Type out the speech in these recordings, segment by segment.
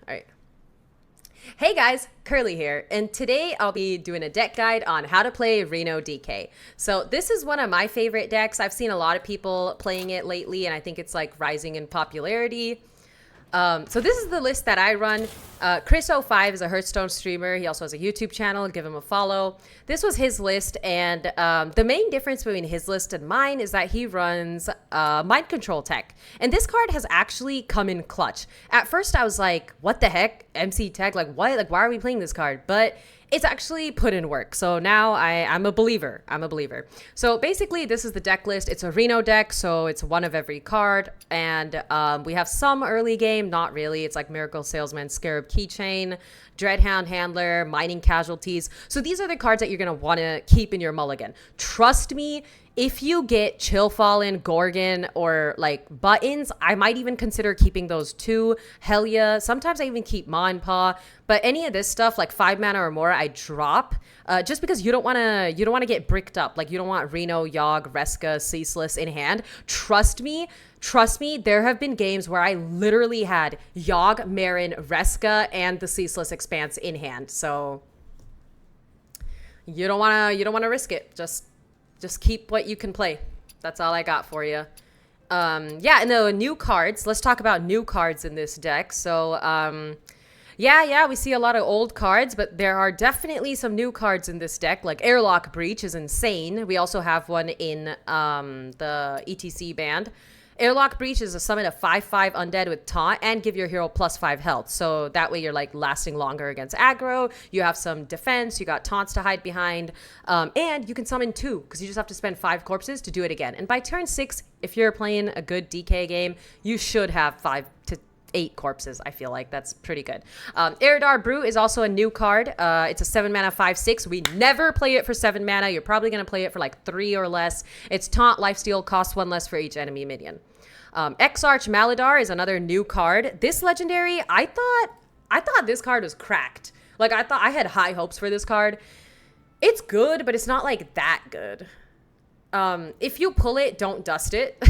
All right. Hey guys, Curly here, and today I'll be doing a deck guide on how to play RENO DK. So this is one of my favorite decks. I've seen a lot of people playing it lately, and I think it's like rising in popularity. So this is the list that I run. Chris05 is a Hearthstone streamer. He also has a YouTube channel. Give him a follow. This was his list, and the main difference between his list and mine is that he runs mind control tech. And this card has actually come in clutch. At first, I was like, what the heck? MC tech? Like, what? Like, why are we playing this card? But it's actually put in work. So now I'm a believer. I'm a believer. So basically, this is the deck list. It's a RENO deck, so it's one of every card. And we have some early game, not really. It's like Miracle Salesman, Scarab Keychain, Dreadhound Handler, Mining Casualties. So these are the cards that you're going to want to keep in your mulligan. Trust me, if you get Chill Fallen, Gorgon, or like Buttons, I might even consider keeping those too. Hell yeah. Sometimes I even keep Ma and Pa. But any of this stuff, like 5 mana or more, I drop. Just because you don't want to get bricked up. Like you don't want RENO, Yogg, Reska, Ceaseless in hand. Trust me, there have been games where I literally had Yogg, Marin, Reska, and the Ceaseless Expanse in hand. So you don't wanna risk it. Just keep what you can play. That's all I got for you. Yeah, and the new cards. Let's talk about new cards in this deck. So, yeah, we see a lot of old cards, but there are definitely some new cards in this deck. Like Airlock Breach is insane. We also have one in the ETC band. Airlock Breach is a summon a 5/5 undead with taunt and give your hero +5 health. So that way you're like lasting longer against aggro. You have some defense. You got taunts to hide behind. And you can summon 2 because you just have to spend 5 corpses to do it again. And by turn 6, if you're playing a good DK game, you should have 5 to 8 corpses. I feel like that's pretty good. Eridar Brew is also a new card. It's a 7 mana 5/6. We never play it for 7 mana. You're probably going to play it for like 3 or less. It's taunt, lifesteal, costs 1 less for each enemy minion. Exarch Maladar is another new card. This legendary, I thought this card was cracked. Like I thought I had high hopes for this card. It's good, but it's not like that good. If you pull it, don't dust it.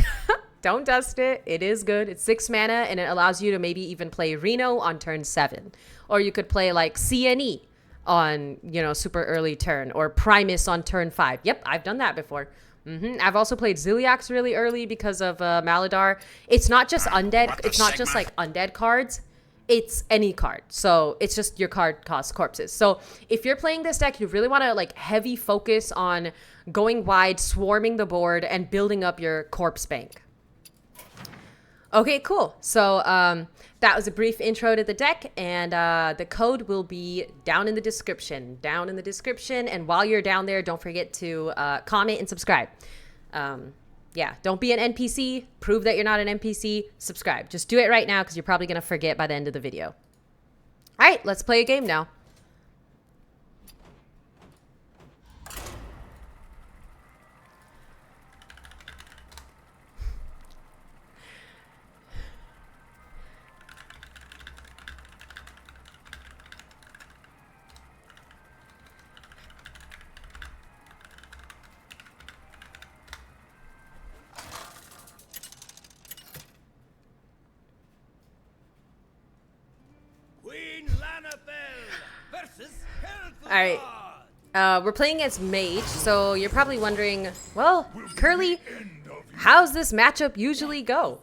Don't dust it. It is good. It's 6 mana, and it allows you to maybe even play RENO on turn 7. Or you could play like CNE on, super early turn, or Primus on turn 5. Yep, I've done that before. I've also played Ziliax really early because of Maladar. It's not just undead. It's not just like undead cards. It's any card. So it's just your card costs corpses. So if you're playing this deck, you really want to like heavy focus on going wide, swarming the board, and building up your corpse bank. Okay, cool. So that was a brief intro to the deck, and the code will be down in the description. And while you're down there, don't forget to comment and subscribe. Yeah, don't be an NPC. Prove that you're not an NPC. Subscribe. Just do it right now because you're probably going to forget by the end of the video. All right, let's play a game now. All right, we're playing as Mage, so you're probably wondering, well, Curly, how's this matchup usually go?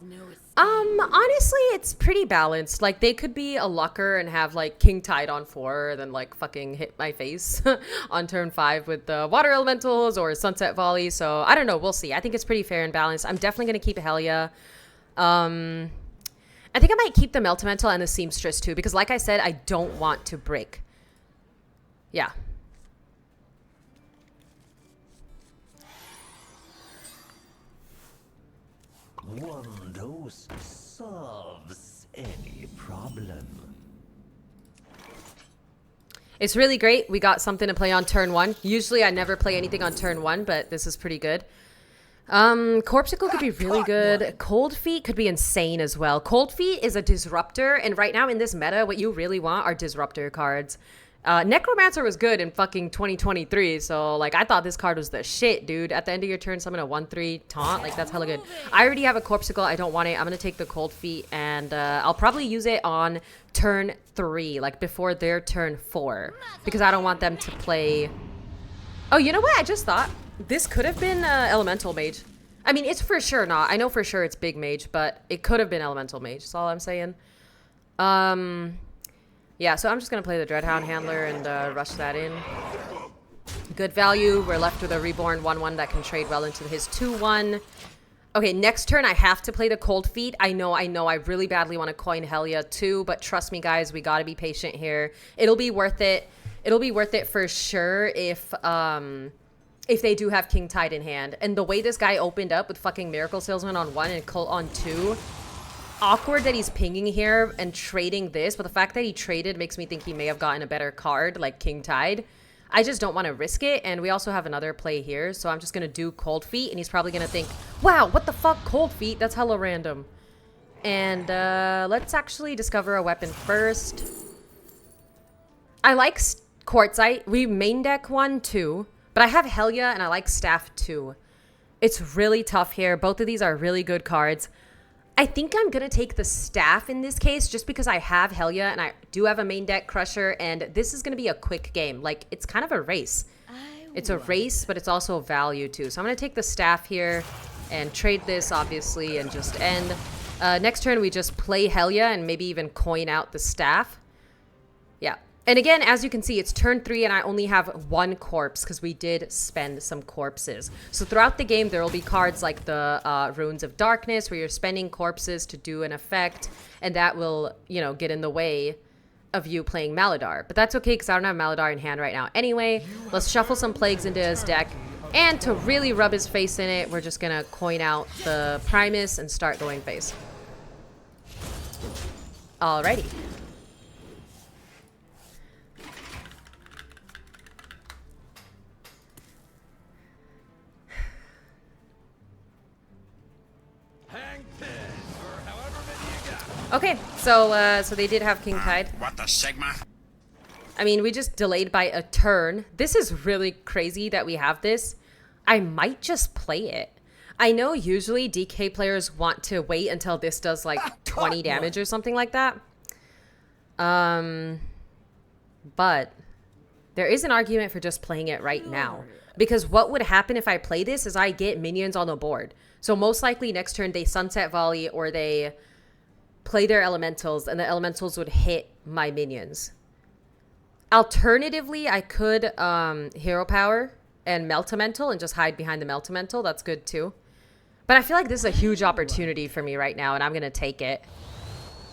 Honestly, it's pretty balanced. Like, they could be a lucker and have, like, King Tide on 4, and then, like, fucking hit my face on turn 5 with the Water Elementals or Sunset Volley, so I don't know, we'll see. I think it's pretty fair and balanced. I'm definitely going to keep Helia. I think I might keep the Meltamental and the Seamstress, too, because, like I said, I don't want to break. Yeah. One dose solves any problem. It's really great. We got something to play on turn 1. Usually I never play anything on turn 1, but this is pretty good. Corpsicle could be really good. Cold Feet could be insane as well. Cold Feet is a disruptor, and right now in this meta, what you really want are disruptor cards. Necromancer was good in fucking 2023, so like I thought this card was the shit, dude. At the end of your turn, summon a 1/3 taunt, like that's hella good. I already have a Corpsicle, I don't want it. I'm gonna take the Cold Feet, and I'll probably use it on turn 3, like before their turn 4, because I don't want them to play. Oh, you know what? I just thought this could have been Elemental Mage. I mean, it's for sure not. I know for sure it's Big Mage, but it could have been Elemental Mage. That's all I'm saying. Yeah, so I'm just going to play the Dreadhound Handler and rush that in. Good value. We're left with a Reborn 1/1 that can trade well into his 2/1. Okay, next turn I have to play the Cold Feet. I know. I really badly want to coin Helia too, but trust me, guys, we got to be patient here. It'll be worth it. It'll be worth it for sure if they do have King Tide in hand. And the way this guy opened up with fucking Miracle Salesman on 1 and Cult on 2... Awkward that he's pinging here and trading this, but the fact that he traded makes me think he may have gotten a better card, like King Tide. I just don't want to risk it, and we also have another play here, so I'm just going to do Cold Feet, and he's probably going to think, wow, what the fuck, Cold Feet? That's hella random. And let's actually discover a weapon first. I like Quartzite. We main deck 1 too, but I have Helia, and I like Staff too. It's really tough here. Both of these are really good cards. I think I'm going to take the Staff in this case just because I have Helia and I do have a main deck Crusher, and this is going to be a quick game. Like, it's kind of a race. It's a race, but it's also a value too. So I'm going to take the Staff here and trade this, obviously, and just end. Next turn, we just play Helia and maybe even coin out the Staff. Yeah. And again, as you can see, it's turn 3 and I only have 1 corpse because we did spend some corpses. So throughout the game, there will be cards like the Runes of Darkness where you're spending corpses to do an effect, and that will, you know, get in the way of you playing Maladar. But that's okay because I don't have Maladar in hand right now anyway. Let's shuffle some Plagues into his deck. And to really rub his face in it, we're just going to coin out the Primus and start going face. Alrighty. Okay, so they did have King Tide. What the Sigma? I mean, we just delayed by a turn. This is really crazy that we have this. I might just play it. I know usually DK players want to wait until this does like 20 damage or something like that. But there is an argument for just playing it right now. Because what would happen if I play this is I get minions on the board. So most likely next turn they Sunset Volley or they play their elementals, and the elementals would hit my minions. Alternatively, I could Hero Power and Meltamental and just hide behind the Meltamental. That's good too. But I feel like this is a huge opportunity for me right now, and I'm going to take it.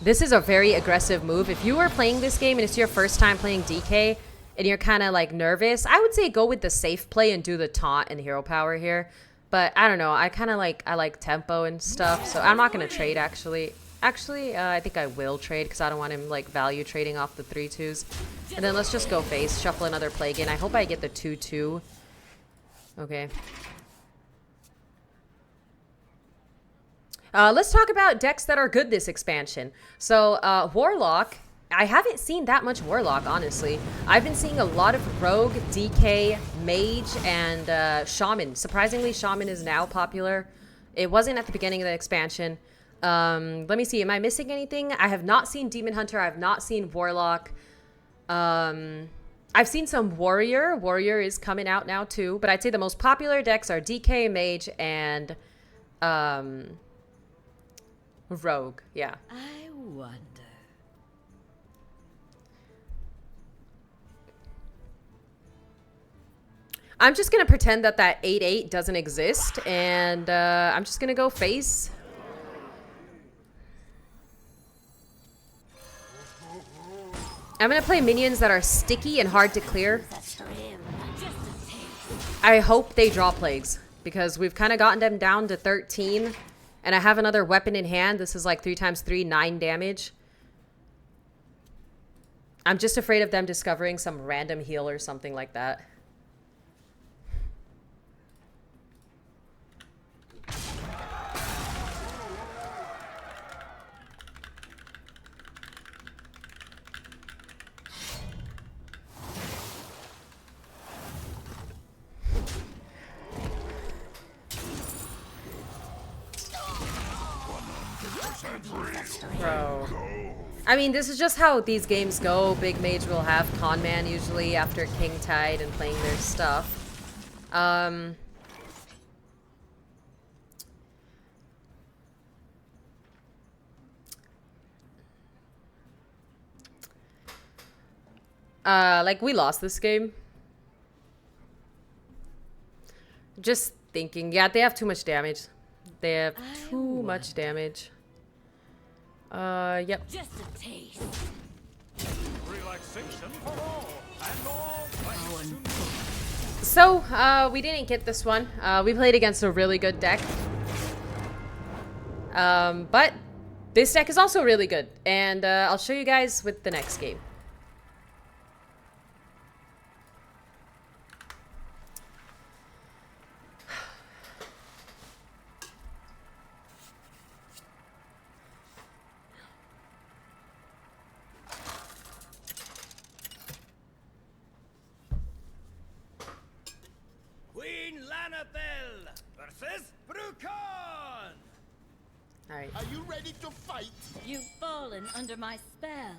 This is a very aggressive move. If you are playing this game and it's your first time playing DK and you're kind of like nervous, I would say go with the safe play and do the taunt and Hero Power here. But I don't know. I kind of like, I like tempo and stuff, so I'm not going to trade actually. Actually, I think I will trade because I don't want him like value trading off the 3/2s. And then let's just go face, shuffle another Plague in. I hope I get the 2/2. Okay. Let's talk about decks that are good this expansion. So Warlock, I haven't seen that much Warlock, honestly. I've been seeing a lot of Rogue, DK, Mage, and Shaman. Surprisingly, Shaman is now popular. It wasn't at the beginning of the expansion. Let me see. Am I missing anything? I have not seen Demon Hunter. I have not seen Warlock. I've seen some Warrior. Warrior is coming out now too. But I'd say the most popular decks are DK, Mage, and Rogue. Yeah. I wonder. I'm just going to pretend that that 8/8 doesn't exist. And I'm just going to go face. I'm going to play minions that are sticky and hard to clear. I hope they draw Plagues because we've kind of gotten them down to 13. And I have another weapon in hand. This is like 3 × 3, 9 damage. I'm just afraid of them discovering some random heal or something like that. Bro. I mean, this is just how these games go. Big Mage will have Con Man usually after King Tide and playing their stuff. Like, we lost this game. Just thinking. Yeah, they have too much damage. They have too much damage. Yep. Just a taste. Relaxation for all, and all So, we didn't get this one. We played against a really good deck. But this deck is also really good. And I'll show you guys with the next game. versus Brucon! Alright. Are you ready to fight? You've fallen under my spell.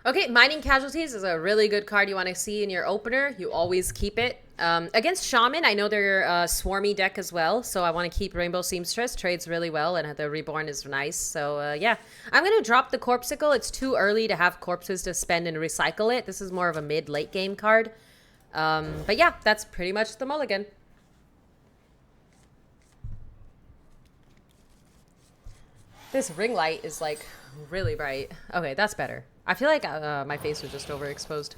Okay, Mining Casualties is a really good card you want to see in your opener. You always keep it. Against Shaman, I know they're a swarmy deck as well, so I want to keep Rainbow Seamstress. Trades really well, and the Reborn is nice. So, yeah. I'm going to drop the Corpsicle. It's too early to have corpses to spend and recycle it. This is more of a mid-late game card. But yeah, that's pretty much the mulligan. This ring light is, like, really bright. Okay, that's better. I feel like my face was just overexposed.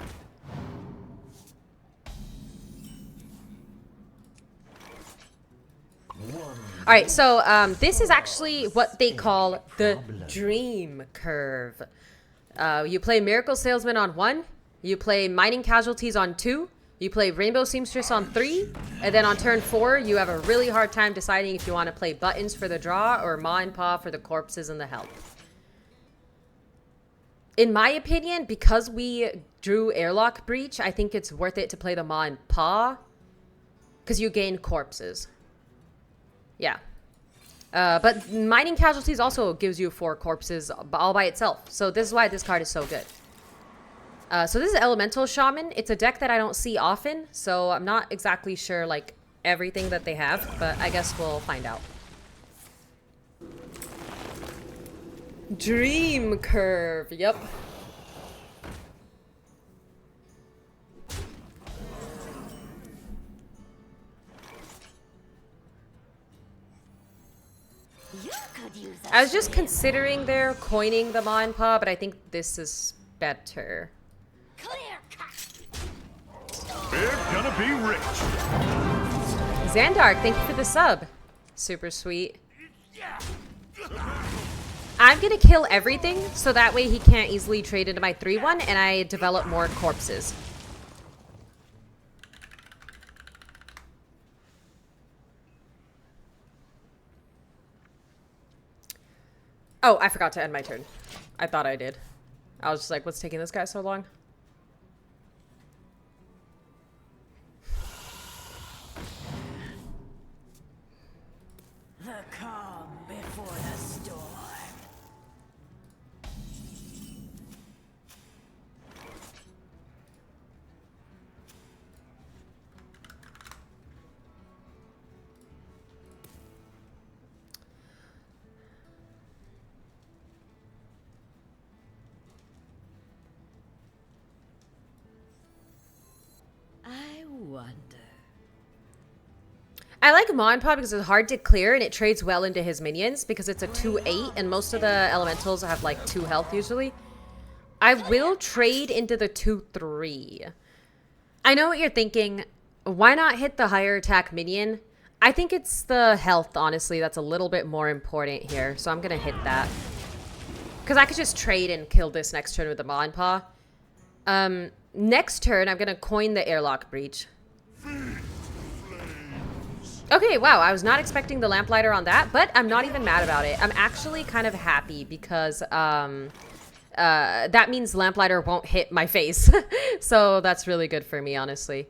Alright, so this is actually what they call the dream curve. You play Miracle Salesman on 1, you play Mining Casualties on 2, you play Rainbow Seamstress on 3, and then on turn 4, you have a really hard time deciding if you want to play Buttons for the draw or Ma and Pa for the corpses and the health. In my opinion, because we drew Airlock Breach, I think it's worth it to play the Ma and Pa, because you gain corpses. Yeah. But Mining Casualties also gives you 4 corpses all by itself. So this is why this card is so good. So this is Elemental Shaman. It's a deck that I don't see often, so I'm not exactly sure, like, everything that they have, but I guess we'll find out. Dream Curve, yep. You could use I was just considering there coining the Ma and Pa, but I think this is better. clear cut. They're gonna be rich. Xandark, thank you for the sub. Super sweet. I'm gonna kill everything, so that way he can't easily trade into my 3-1, and I develop more corpses. Oh, I forgot to end my turn. I thought I did. I was just like, what's taking this guy so long? The calm before the storm. I wonder. I like Ma and Pa because it's hard to clear and it trades well into his minions because it's a 2/8 and most of the elementals have like 2 health usually. I will trade into the 2/3. I know what you're thinking. Why not hit the higher attack minion? I think it's the health, honestly, that's a little bit more important here. So I'm going to hit that. Because I could just trade and kill this next turn with the Ma and Pa. Next turn, I'm going to coin the Airlock Breach. Okay, wow, I was not expecting the Lamplighter on that, but I'm not even mad about it. I'm actually kind of happy because that means Lamplighter won't hit my face. So that's really good for me, honestly.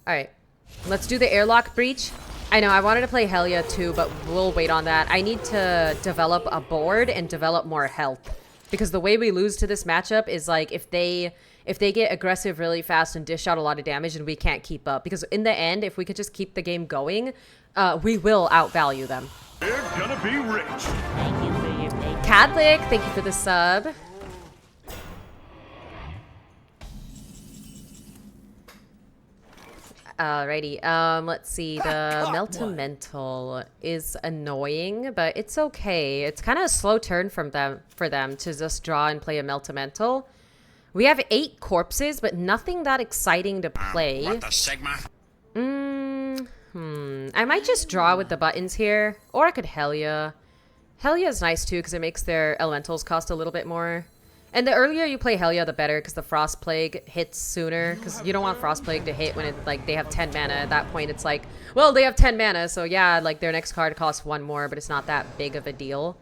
All right. Let's do the airlock breach. I know I wanted to play Helia too, but we'll wait on that. I need to develop a board and develop more health. Because the way we lose to this matchup is like if they get aggressive really fast and dish out a lot of damage and we can't keep up. Because in the end, if we could just keep the game going, we will outvalue them. They're gonna be rich. Thank you for your patience. Cadlick, thank you for the sub. Alrighty, let's see. The Meltamental is annoying, but it's okay. It's kind of a slow turn for them to just draw and play a Meltamental. We have 8 corpses, but nothing that exciting to play. What the Sigma? I might just draw with the buttons here, or I could Helia. Helia is nice too because it makes their elementals cost a little bit more. And the earlier you play Helia, the better, because the Frost Plague hits sooner. Because you don't want Frost Plague to hit when it, like, they have 10 mana. At that point, it's like, well, they have 10 mana, so yeah, like, their next card costs 1 more, but it's not that big of a deal.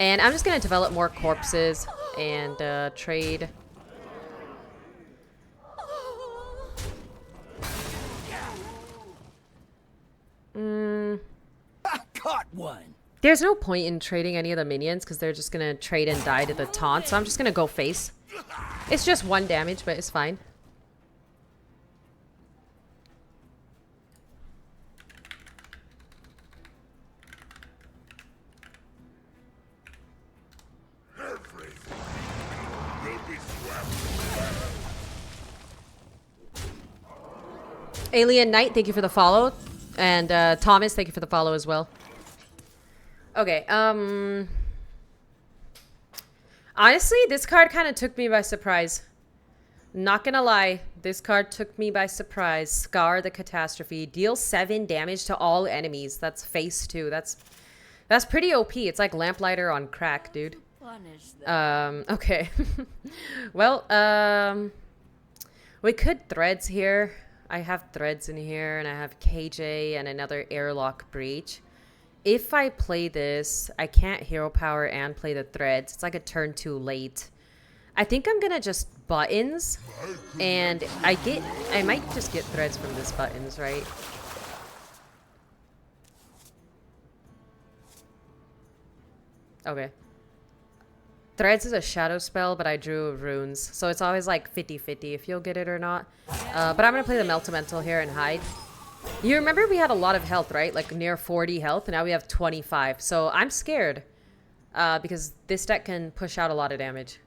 And I'm just going to develop more corpses and trade. I caught one. There's no point in trading any of the minions because they're just going to trade and die to the taunt. So I'm just going to go face. It's just 1 damage, but it's fine. Alien Knight, thank you for the follow. And Thomas, thank you for the follow as well. Okay, honestly, this card kind of took me by surprise. Not gonna lie, this card took me by surprise. Scar the Catastrophe. Deal 7 damage to all enemies. That's face 2. That's pretty OP. It's like Lamplighter on crack, dude. Punish them. Okay. Well, we could Threads here. I have Threads in here, and I have KJ and another Airlock Breach. If I play this, I can't Hero Power and play the Threads. It's like a turn too late. I think I'm gonna just buttons, and I might just get Threads from this buttons, right? Okay. Threads is a shadow spell, but I drew runes, so it's always like 50-50 if you'll get it or not. But I'm gonna play the Meltamental here and hide. You remember we had a lot of health, right? Like near 40 health, and now we have 25. So I'm scared because this deck can push out a lot of damage.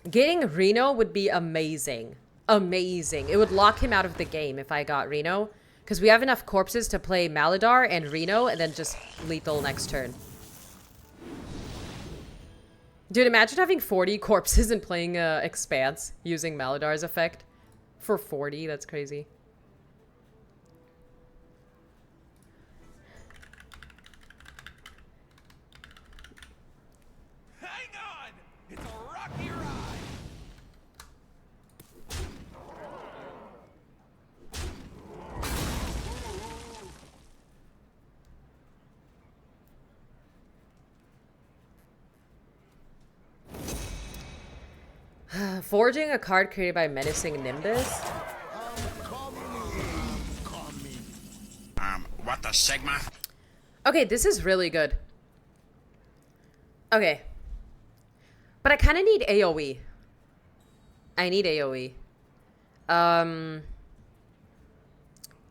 Getting Reno would be amazing. Amazing. It would lock him out of the game if I got Reno. Because we have enough corpses to play Maladar and Reno and then just lethal next turn. Dude, imagine having 40 corpses and playing Expanse using Maladar's effect. For 40, that's crazy. Hang on! It's a rocky ride! Forging a card created by Menacing Nimbus? What the Sigma? Okay, this is really good. Okay. But I kind of need AoE. I need AoE.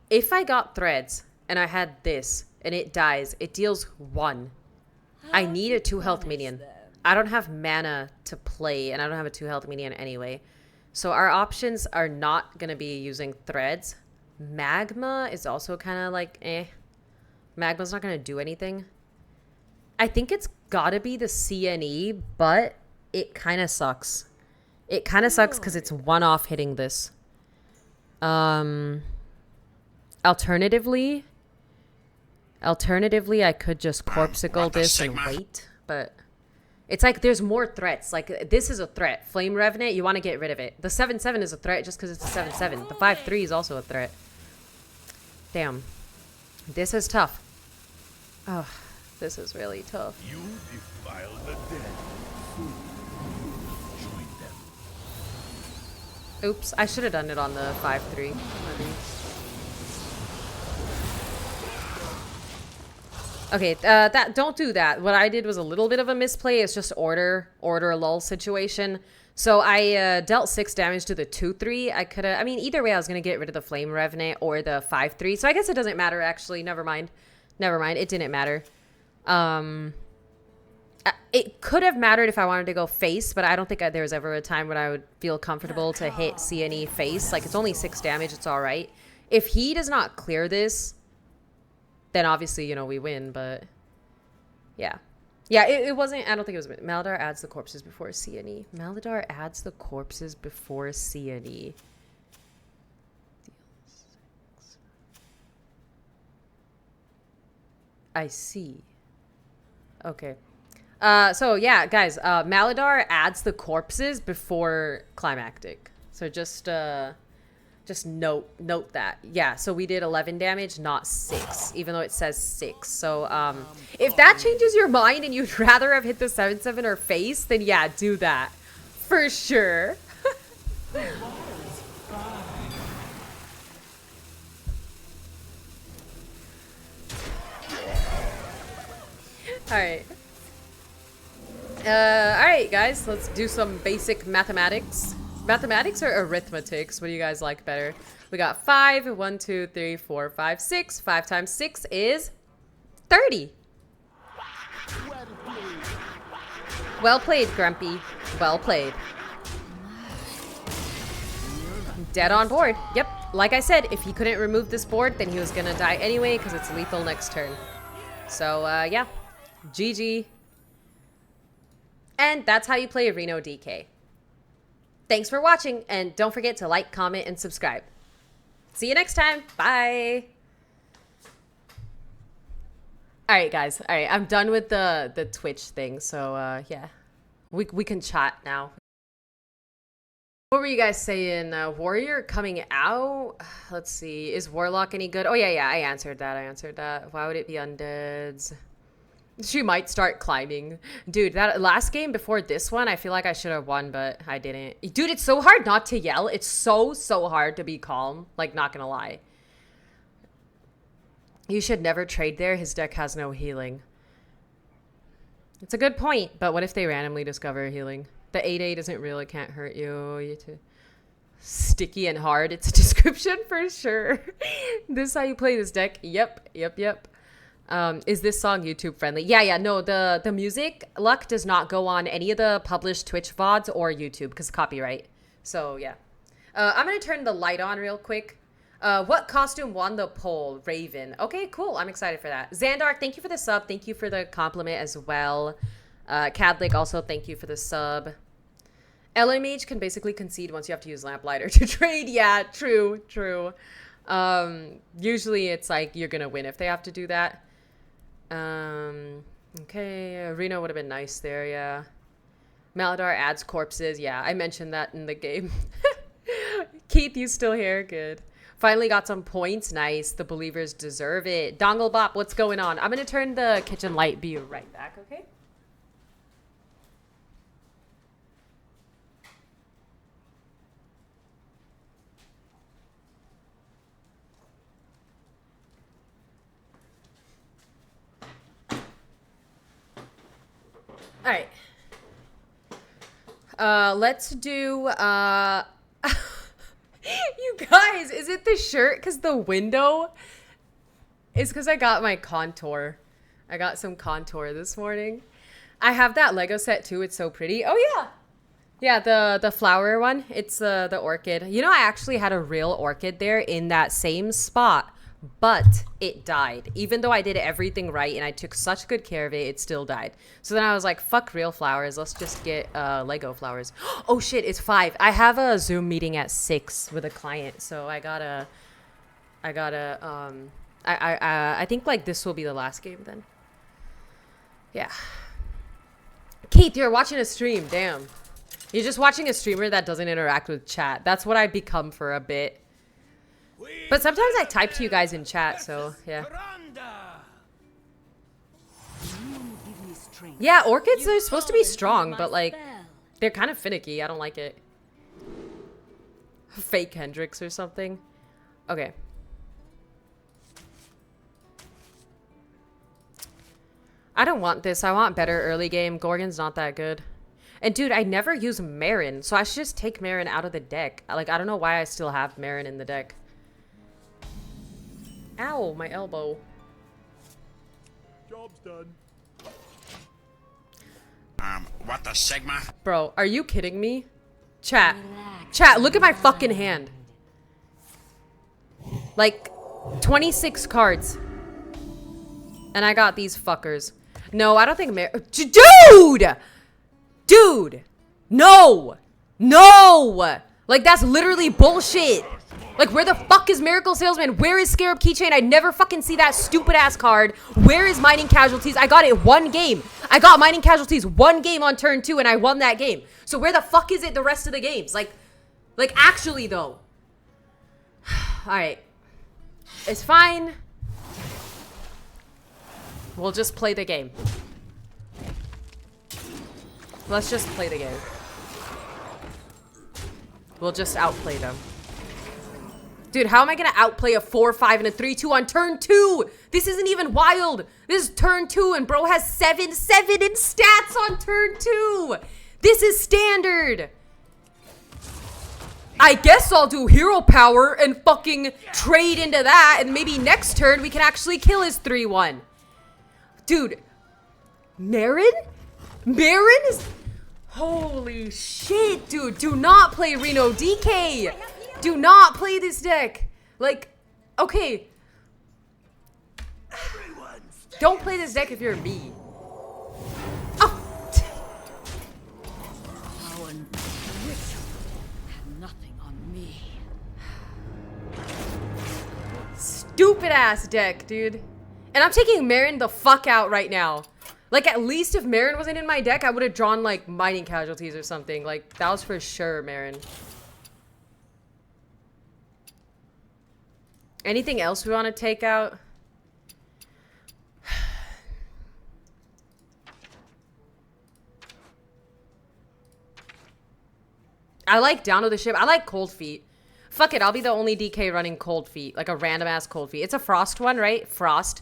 If I got Threads and I had this and it dies, it deals 1. I need a 2 health minion. I don't have mana to play, and I don't have a 2 health minion anyway. So our options are not going to be using Threads. Magma is also kind of like, eh. Magma's not going to do anything. I think it's got to be the CNE, but it kind of sucks. It kind of sucks because it's one-off hitting this. Alternatively, I could just Corpsicle this and wait, but... It's like there's more threats. Like, this is a threat. Flame Revenant, you want to get rid of it. The 7-7 is a threat just because it's a 7-7. The 5-3 is also a threat. Damn. This is tough. Oh, this is really tough. You defile the dead. Join them. Oops, I should have done it on the 5-3. Okay, don't do that. What I did was a little bit of a misplay. It's just order lull situation. So I dealt 6 damage to the 2-3. I mean, either way, I was going to get rid of the Flame Revenant or the 5-3. So I guess it doesn't matter, actually. Never mind. It didn't matter. It could have mattered if I wanted to go face, but I don't think there was ever a time when I would feel comfortable to hit CNE face. Like, it's only 6 damage. It's all right. If he does not clear this, then obviously, you know, we win, but yeah. Yeah, it wasn't, I don't think it was, Maladar adds the corpses before CNE. Maladar adds the corpses before CNE. I see. Okay. So yeah, guys, Maladar adds the corpses before climactic. So just note that. Yeah, so we did 11 damage, not 6, even though it says 6. So if that changes your mind and you'd rather have hit the 7/7 or face, then yeah, do that for sure. All right, guys, let's do some basic mathematics. Mathematics or arithmetics? What do you guys like better? We got 5. 1, 2, 3, 4, 5, 6. 5 times 6 is 30. Well played, Grumpy. Well played. Dead on board. Yep. Like I said, if he couldn't remove this board, then he was gonna die anyway because it's lethal next turn. So, yeah. GG. And that's how you play RENO DK. Thanks for watching, and don't forget to like, comment, and subscribe. See you next time. Bye. All right, guys. All right, I'm done with the Twitch thing, so yeah. We can chat now. What were you guys saying? Warrior coming out? Let's see. Is Warlock any good? Oh, yeah, I answered that. Why would it be undeads? She might start climbing. Dude, that last game before this one, I feel like I should have won, but I didn't. Dude, it's so hard not to yell. It's so hard to be calm. Like, not gonna lie. You should never trade there. His deck has no healing. It's a good point, but what if they randomly discover healing? The 8/8 isn't real. It can't hurt you. You too. Sticky and hard. It's a description for sure. This is how you play this deck. Yep. Is this song YouTube friendly? Yeah, no, the music luck does not go on any of the published Twitch VODs or YouTube because copyright. So yeah. I'm gonna turn the light on real quick. What costume won the poll? Raven. Okay, cool. I'm excited for that. Xandar, thank you for the sub. Thank you for the compliment as well. Cadlick, also thank you for the sub. LMH can basically concede once you have to use Lamplighter to trade. Yeah, true. Usually it's like you're gonna win if they have to do that. Okay, Reno would have been nice there, yeah. Maladar adds corpses. Yeah, I mentioned that in the game. Keith, you still here? Good. Finally got some points. Nice. The believers deserve it. Dongle Bop, what's going on? I'm going to turn the kitchen light. Be right back, okay? All right. Let's do, you guys, is it the shirt? Because the window is because I got my contour. I got some contour this morning. I have that Lego set too. It's so pretty. Oh, yeah. Yeah, the flower one. It's the orchid. You know, I actually had a real orchid there in that same spot, but it died. Even though I did everything right and I took such good care of it, it still died. So then I was like, fuck real flowers. Let's just get Lego flowers. Oh shit, it's 5. I have a Zoom meeting at 6 with a client, so I think like this will be the last game then. Yeah. Keith, you're watching a stream. Damn. You're just watching a streamer that doesn't interact with chat. That's what I've become for a bit. But sometimes I type to you guys in chat, so yeah. Yeah, orchids are supposed to be strong, but like, they're kind of finicky. I don't like it. Fake Hendrix or something. Okay. I don't want this. I want better early game. Gorgon's not that good. And dude, I never use Marin, so I should just take Marin out of the deck. Like, I don't know why I still have Marin in the deck. Ow, my elbow. Job's done. What the Sigma? Bro, are you kidding me? Chat. Chat, look at my fucking hand. Like, 26 cards. And I got these fuckers. No, I don't think Dude! Dude! No! No! Like, that's literally bullshit. Like, where the fuck is Miracle Salesman? Where is Scarab Keychain? I never fucking see that stupid ass card. Where is Mining Casualties? I got it one game. I got Mining Casualties one game on turn 2 and I won that game. So where the fuck is it the rest of the games? Like actually though. Alright. It's fine. We'll just play the game. Let's just play the game. We'll just outplay them. Dude, how am I gonna outplay a 4-5 and a 3-2 on turn 2? This isn't even wild. This is turn 2 and bro has 7-7 in stats on turn 2. This is standard. I guess I'll do hero power and fucking trade into that, and maybe next turn we can actually kill his 3-1. Dude, Marin? Marin is... Holy shit, dude. Do not play Reno DK. Do not play this deck. Like, okay. Don't play this deck if you're me. Oh. Nothing on me. Stupid ass deck, dude. And I'm taking Marin the fuck out right now. Like, at least if Marin wasn't in my deck, I would have drawn, like, Mining Casualties or something. Like, that was for sure Marin. Anything else we want to take out? I like Down to the Ship. I like Cold Feet. Fuck it, I'll be the only DK running Cold Feet. Like a random ass Cold Feet. It's a Frost one, right? Frost.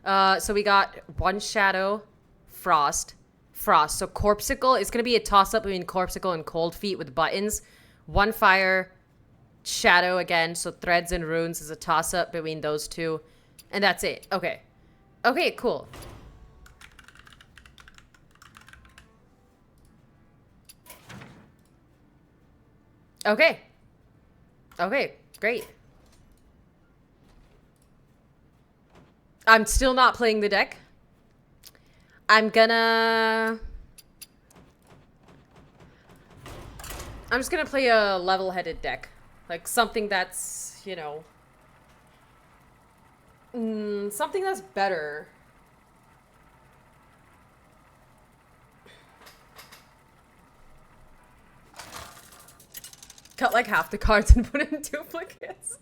So we got one Shadow, Frost, Frost. So Corpsicle is going to be a toss-up between Corpsicle and Cold Feet with buttons. One Fire, Shadow again. So Threads and Runes is a toss-up between those two. And that's it. Okay. Okay, cool. Okay. Okay, great. I'm still not playing the deck. I'm just gonna play a level-headed deck. Like something that's, you know... something that's better. Cut like half the cards and put in duplicates.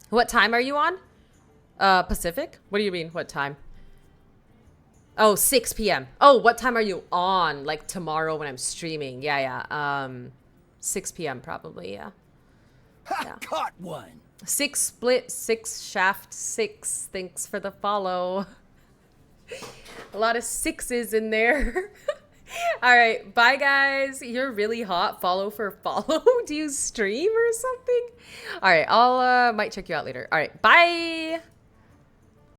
What time are you on? Pacific? What do you mean? What time? Oh, 6 p.m. Oh, what time are you on? Like tomorrow when I'm streaming. Yeah. 6 p.m. probably, yeah. Ha! Caught one! 6 split, 6 shaft, 6. Thanks for the follow. A lot of 6s in there. All right, bye guys. You're really hot. Follow for follow. Do you stream or something? All right, I'll might check you out later. All right, bye.